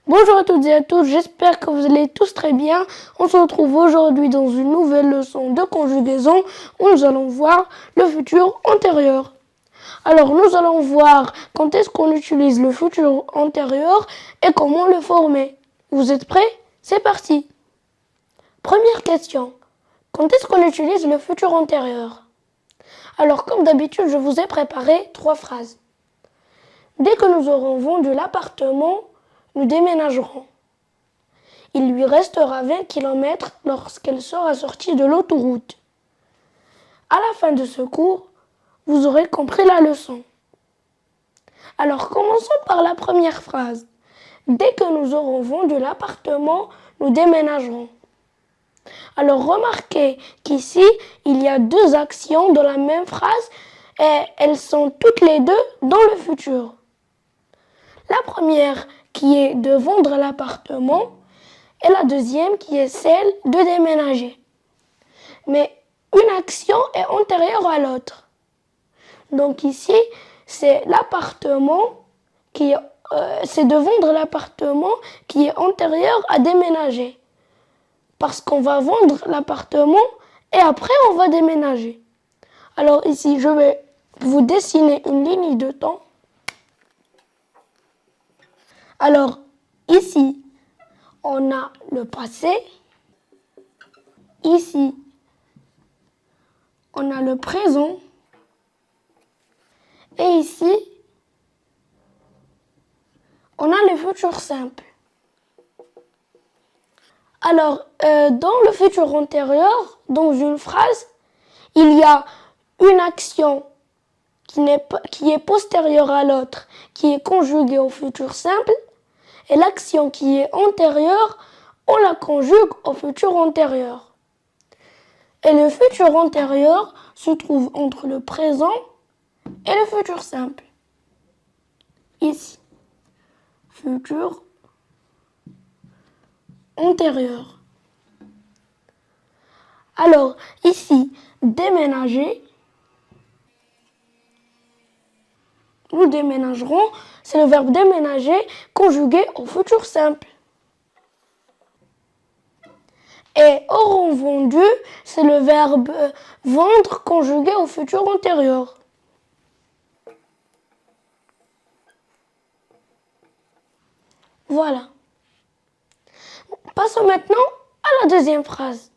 Bonjour à toutes et à tous, j'espère que vous allez tous très bien. On se retrouve aujourd'hui dans une nouvelle leçon de conjugaison où nous allons voir le futur antérieur. Alors nous allons voir quand est-ce qu'on utilise le futur antérieur et comment le former. Vous êtes prêts? C'est parti. Première question. Quand est-ce qu'on utilise le futur antérieur? Alors comme d'habitude, je vous ai préparé 3 phrases. Dès que nous aurons vendu l'appartement, nous déménagerons. Il lui restera 20 km lorsqu'elle sera sortie de l'autoroute. À la fin de ce cours, vous aurez compris la leçon. Alors commençons par la première phrase. Dès que nous aurons vendu l'appartement, nous déménagerons. Alors remarquez qu'ici, il y a 2 actions dans la même phrase et elles sont toutes les deux dans le futur. La première qui est de vendre l'appartement et la deuxième qui est celle de déménager. Mais une action est antérieure à l'autre. Donc ici, c'est l'appartement c'est de vendre l'appartement qui est antérieur à déménager. Parce qu'on va vendre l'appartement et après on va déménager. Alors ici, je vais vous dessiner une ligne de temps. Alors ici, on a le passé. Ici, on a le présent. Et ici, on a le futur simple. Alors, dans le futur antérieur, dans une phrase, il y a une action qui est postérieure à l'autre, qui est conjuguée au futur simple, et l'action qui est antérieure, on la conjugue au futur antérieur. Et le futur antérieur se trouve entre le présent et le futur simple. Ici, futur antérieur. Alors, ici, déménager. Nous déménagerons, c'est le verbe déménager conjugué au futur simple. Et auront vendu, c'est le verbe vendre conjugué au futur antérieur. Voilà. Passons maintenant à la deuxième phrase.